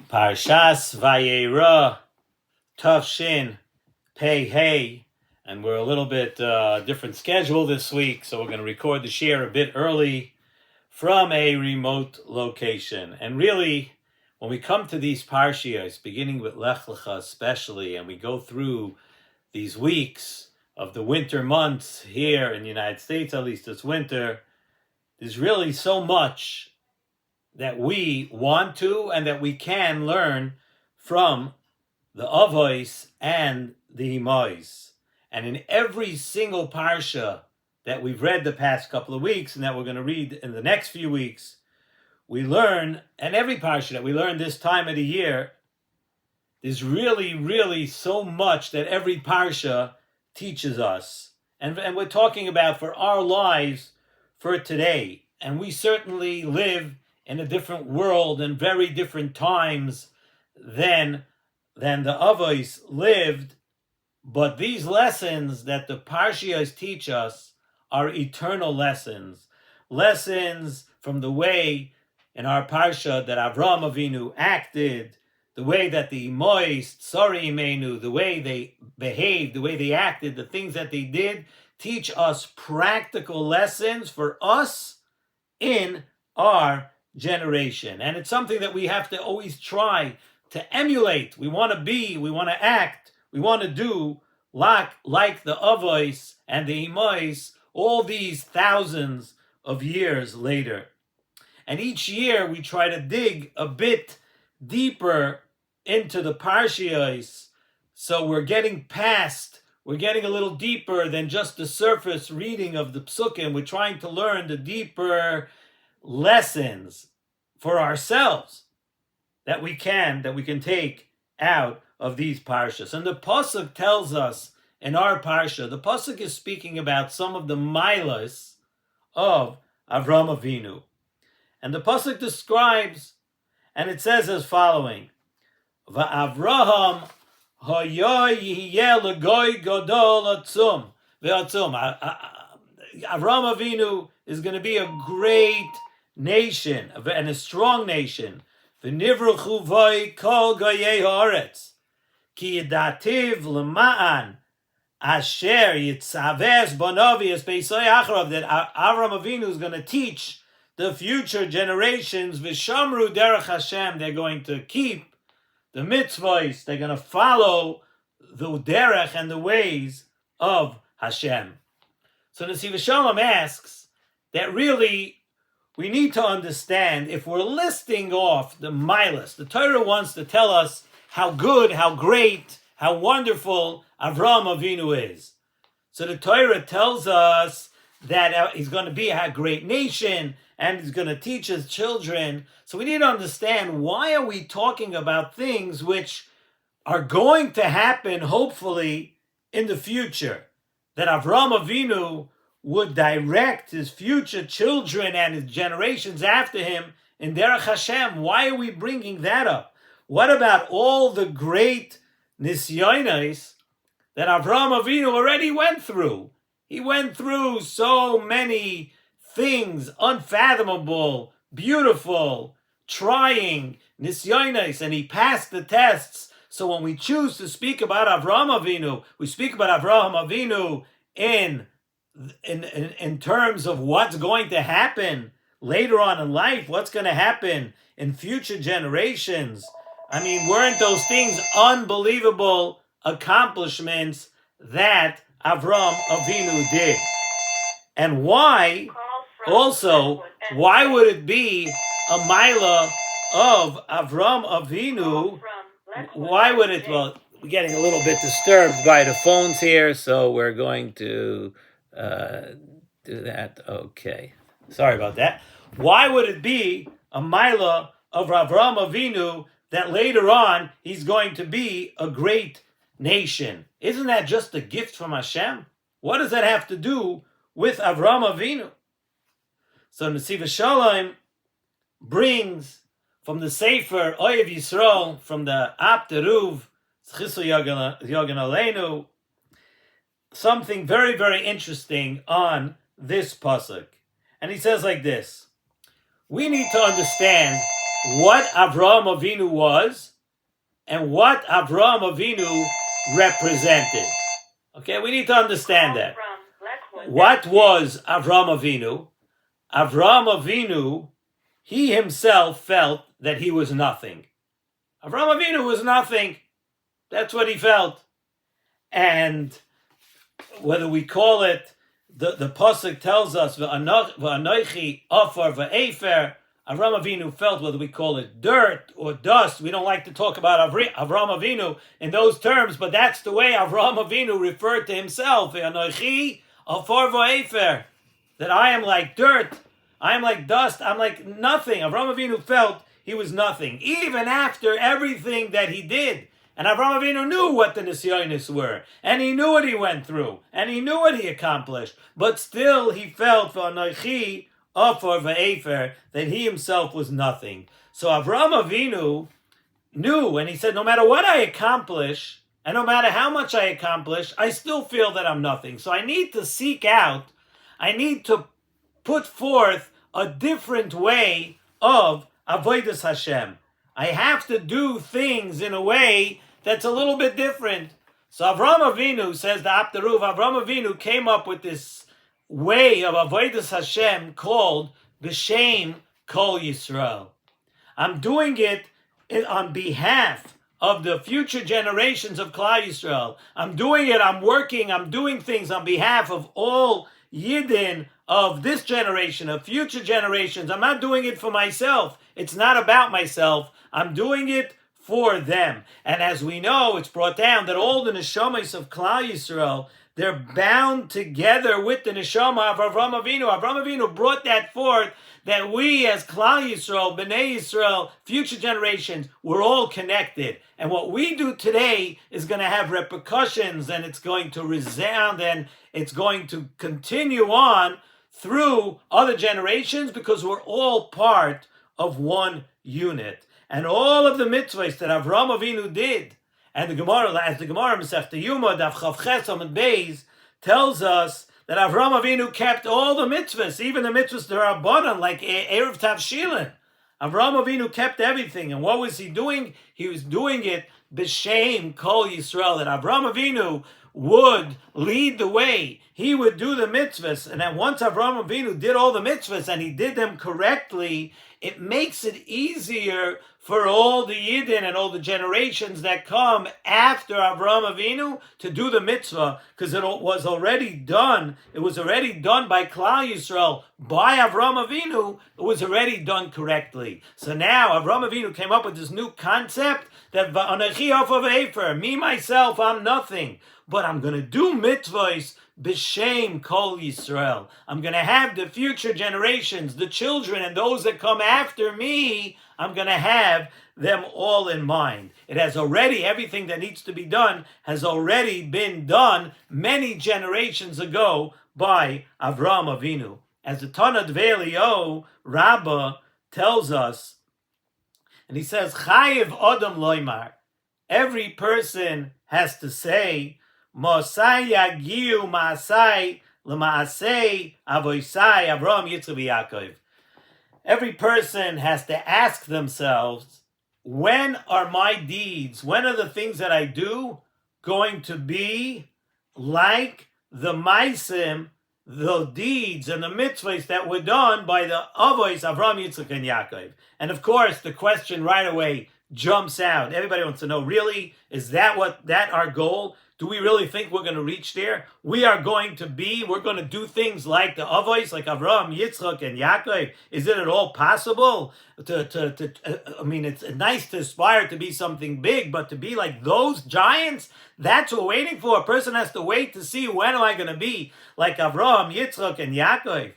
Parshas Vayeira, Tavshin, Pei Hey, and we're a little bit different schedule this week, so we're going to record the share a bit early from a remote location. And really, when we come to these Parshias, beginning with Lech Lecha especially, and we go through these weeks of the winter months here in the United States, at least it's winter, there's really so much that we want to and that we can learn from the Avos and the Imois. And in every single parsha that we've read the past couple of weeks and that we're going to read in the next few weeks, we learn, and every parsha that we learn this time of the year, there's really so much that every parsha teaches us. And we're talking about for our lives for today. And we certainly live in a different world and very different times than the Avos lived. But these lessons that the Parshias teach us are eternal lessons. Lessons from the way in our Parsha that Avraham Avinu acted, the way that the Imois, Tsari Imenu, the way they behaved, the way they acted, the things that they did, teach us practical lessons for us in our generation. And it's something that we have to always try to emulate. We want to be, we want to act, we want to do like the Avos and the Imois all these thousands of years later. And each year we try to dig a bit deeper into the Parshios, so we're getting a little deeper than just the surface reading of the Psukim. We're trying to learn the deeper lessons for ourselves that we can take out of these parshas. And the pasuk tells us in our parsha, the pasuk is speaking about some of the milas of Avraham Avinu, and the pasuk describes, and it says as following: Va'Avraham haya yihye legoy gadol atzum ve'atzum. Avraham Avinu is going to be a great nation and a strong nation. V'nivruchu v'ay kol goyei haaretz ki yedativ l'ma'an asher yitzaves bonavius beisay acharav. That Avraham Avinu is going to teach the future generations v'shamru derech Hashem. They're going to keep the mitzvahs. They're going to follow the derech and the ways of Hashem. So Nesivos Shalom asks that really we need to understand, if we're listing off the milas, the Torah wants to tell us how good, how great, how wonderful Avraham Avinu is. So the Torah tells us that he's going to be a great nation and he's going to teach his children. So we need to understand, why are we talking about things which are going to happen, hopefully, in the future? That Avraham Avinu would direct his future children and his generations after him in Derech Hashem. Why are we bringing that up? What about all the great nisyonos that Avraham Avinu already went through? He went through so many things, unfathomable, beautiful, trying nisyonos, and he passed the tests. So when we choose to speak about Avraham Avinu, we speak about Avraham Avinu in terms of what's going to happen later on in life, what's going to happen in future generations. I mean, weren't those things unbelievable accomplishments that Avraham Avinu did? And why would it be a milah of Avraham Avinu? Why would it? Well, we're getting a little bit disturbed by the phones here, so we're going to do that. Okay. Sorry about that. Why would it be a milah of Avraham Avinu that later on he's going to be a great nation? Isn't that just a gift from Hashem? What does that have to do with Avraham Avinu? So Nesivos Shalom brings from the Sefer Oyev Yisrael, from the Apteruv Zchisu Yagen Aleinu, something very interesting on this pasuk. And he says like this: we need to understand what Avraham Avinu was and what Avraham Avinu represented. Okay, we need to understand that. What was Avraham Avinu? Avraham Avinu, he himself felt that he was nothing. Avraham Avinu was nothing. That's what he felt. And whether we call it, the pasuk tells us, V'anochi afar v'efer, Avraham Avinu felt, whether we call it dirt or dust. We don't like to talk about Avraham Avinu in those terms, but that's the way Avraham Avinu referred to himself. V'anochi afar v'efer, that I am like dirt, I am like dust, I'm like nothing. Avraham Avinu felt he was nothing, even after everything that he did. And Avraham Avinu knew what the Nisyonis were, and he knew what he went through, and he knew what he accomplished, but still he felt v'anochi afar v'efer, that he himself was nothing. So Avraham Avinu knew, and he said, no matter what I accomplish, and no matter how much I accomplish, I still feel that I'm nothing. So I need to seek out, I need to put forth a different way of avodas Hashem. I have to do things in a way that's a little bit different. So Avraham Avinu, says the Aptaruv, Avraham Avinu came up with this way of avodas Hashem called B'Shem Kol Yisrael. I'm doing it on behalf of the future generations of Klal Yisrael. I'm doing it, I'm working, I'm doing things on behalf of all Yidden of this generation, of future generations. I'm not doing it for myself. It's not about myself. I'm doing it for them. And as we know, it's brought down that all the neshamas of Klal Yisrael, they're bound together with the neshama of Avraham Avinu. Avraham Avinu brought that forth, that we as Klal Yisrael, Bnei Yisrael, future generations, we're all connected. And what we do today is going to have repercussions, and it's going to resound, and it's going to continue on through other generations, because we're all part of one unit. And all of the mitzvahs that Avraham Avinu did, and the Gemara, as the Gemara Masechta Yuma, Daf Chav Ches Amud Beis, tells us that Avraham Avinu kept all the mitzvahs, even the mitzvahs that are abundant, like Erev Tavshilin. Avraham Avinu kept everything. And what was he doing? He was doing it b'shem Kol Yisrael, that Avraham Avinu would lead the way. He would do the mitzvahs. And then once Avraham Avinu did all the mitzvahs, and he did them correctly, it makes it easier for all the Yidden and all the generations that come after Avraham Avinu to do the mitzvah, because it was already done. It was already done by Klal Yisrael, by Avraham Avinu. It was already done correctly. So now Avraham Avinu came up with this new concept that V'anochi afar v'efer, me myself, I'm nothing, but I'm going to do mitzvahs b'shem Kol Yisrael. I'm going to have the future generations, the children, and those that come after me, I'm going to have them all in mind. It has already, everything that needs to be done has already been done many generations ago by Avraham Avinu. As the Tanad Ve'Eliyahu Rabbah tells us, and he says, Chayiv Adam Loimar, every person has to say, Mosai Yagiu Maasai L'Maasei Avoisai Avraham Yitzchak Yaakov. Every person has to ask themselves, when are my deeds, when are the things that I do going to be like the maisim, the deeds and the mitzvahs that were done by the Avos, Avraham, Yitzchak, and Yaakov? And of course, the question right away jumps out. Everybody wants to know, really, is that our goal? Do we really think we're going to reach there? We're going to do things like the Avos, like Avraham, Yitzchak, and Yaakov. Is it at all possible? I mean, it's nice to aspire to be something big, but to be like those giants, that's what we're waiting for. A person has to wait to see, when am I going to be like Avraham, Yitzchak, and Yaakov?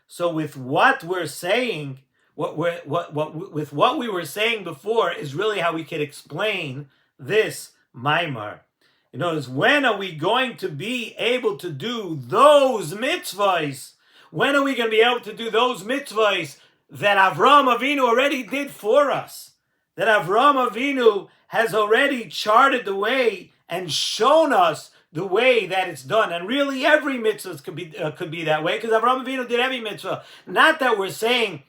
So with what we're saying, with what we were saying before is really how we could explain this Maimar. In other words, when are we going to be able to do those mitzvahs? When are we going to be able to do those mitzvahs that Avraham Avinu already did for us? That Avraham Avinu has already charted the way and shown us the way that it's done. And really every mitzvah could be that way, because Avraham Avinu did every mitzvah. Not that we're saying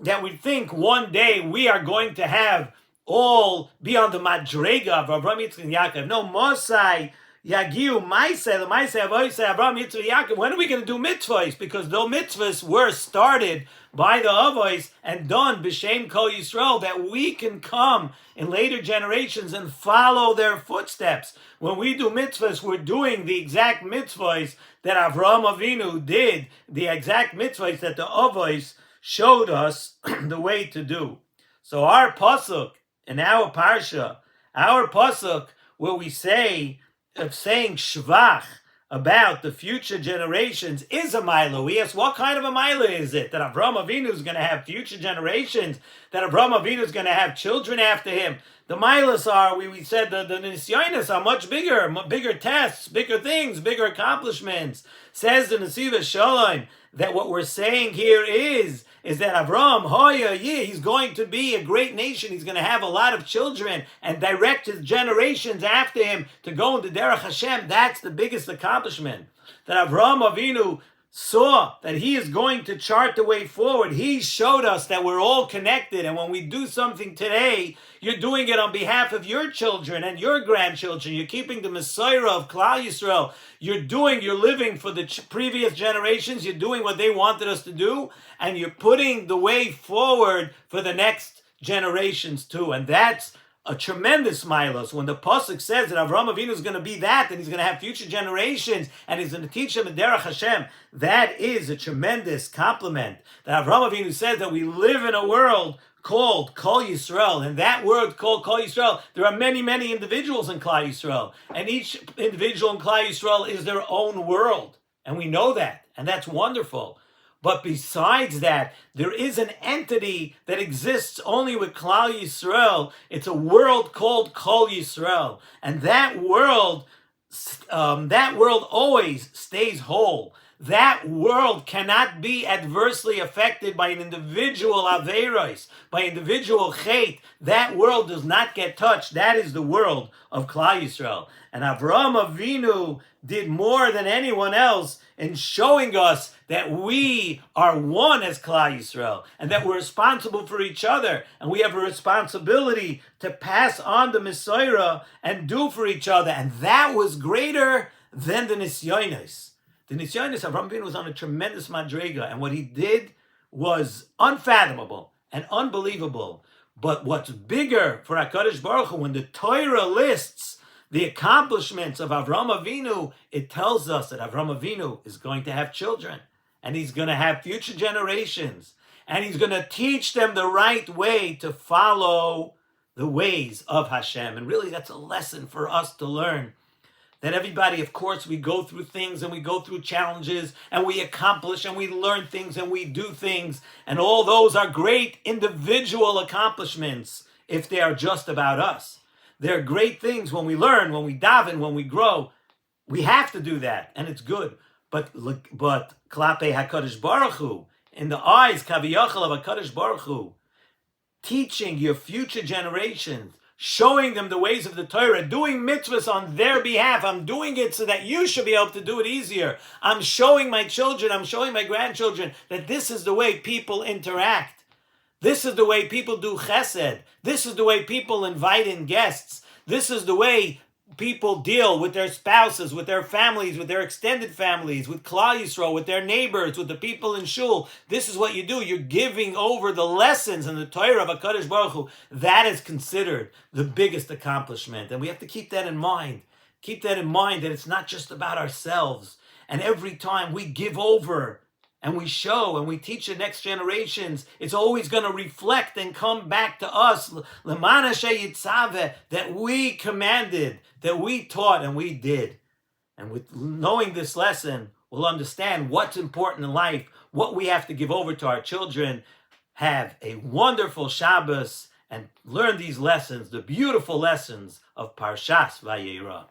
that we think one day we are going to have all be on the madrega of Avraham, Yitzchak, and Yaakov. No, Mosai, Yagiu, Maisei, the Maisei, Avraham, Yitzchak, Yaakov. When are we going to do mitzvahs? Because those mitzvahs were started by the Avos and done b'shem Kol Yisrael, that we can come in later generations and follow their footsteps. When we do mitzvahs, we're doing the exact mitzvahs that Avraham Avinu did, the exact mitzvahs that the Avos showed us the way to do. So our pasuk in our parsha, our pasuk where we say of saying shvach about the future generations is a mila. We ask, what kind of a mila is it? That Avraham Avinu is going to have future generations, that Avraham Avinu is going to have children after him. The milas are, we said the nisyonis are much bigger tests, bigger things, bigger accomplishments. Says the Nesivos Shalom that what we're saying here is that Avram, he's going to be a great nation. He's going to have a lot of children and direct his generations after him to go into Derech Hashem. That's the biggest accomplishment. That Avram Avinu saw that he is going to chart the way forward. He showed us that we're all connected, and when we do something today, you're doing it on behalf of your children and your grandchildren. You're keeping the Messiah of Klal Yisrael. You're living for the previous generations. You're doing what they wanted us to do, and you're putting the way forward for the next generations too. And that's a tremendous milos. When the pasuk says that Avraham Avinu is going to be that, and he's going to have future generations, and he's going to teach them the Derech Hashem, that is a tremendous compliment. That Avraham Avinu says that we live in a world called Kol Yisrael, and that word called Kol Yisrael, there are many, many individuals in Klal Yisrael, and each individual in Klal Yisrael is their own world, and we know that, and that's wonderful. But besides that, there is an entity that exists only with Klal Yisrael. It's a world called Kol Yisrael, and that world always stays whole. That world cannot be adversely affected by an individual aveiros, by individual chait. That world does not get touched. That is the world of Klal Yisrael. And Avraham Avinu did more than anyone else in showing us that we are one as Klal Yisrael, and that we're responsible for each other, and we have a responsibility to pass on the Messiah and do for each other. And that was greater than the Nisyonis. The Nisyonis, Avraham Avinu was on a tremendous madrega, and what he did was unfathomable and unbelievable. But what's bigger for HaKadosh Baruch Hu, when the Torah lists the accomplishments of Avraham Avinu, it tells us that Avraham Avinu is going to have children, and he's going to have future generations, and he's going to teach them the right way to follow the ways of Hashem. And really, that's a lesson for us to learn. That everybody, of course, we go through things and we go through challenges and we accomplish and we learn things and we do things. And all those are great individual accomplishments if they are just about us. They're great things when we learn, when we daven, when we grow. We have to do that, and it's good. But klape HaKadosh Baruch Hu, in the eyes, kaviyachal of HaKadosh Baruch Hu, teaching your future generations, showing them the ways of the Torah, doing mitzvahs on their behalf. I'm doing it so that you should be able to do it easier. I'm showing my children, I'm showing my grandchildren that this is the way people interact. This is the way people do chesed. This is the way people invite in guests. This is the way people deal with their spouses, with their families, with their extended families, with Klal Yisrael, with their neighbors, with the people in shul. This is what you do. You're giving over the lessons and the Torah of HaKadosh Baruch Hu. That is considered the biggest accomplishment. And we have to keep that in mind. Keep that in mind, that it's not just about ourselves. And every time we give over and we show and we teach the next generations, it's always going to reflect and come back to us, that we commanded, that we taught, and we did. And with knowing this lesson, we'll understand what's important in life, what we have to give over to our children. Have a wonderful Shabbos and learn these lessons, the beautiful lessons of Parshas Vayeira.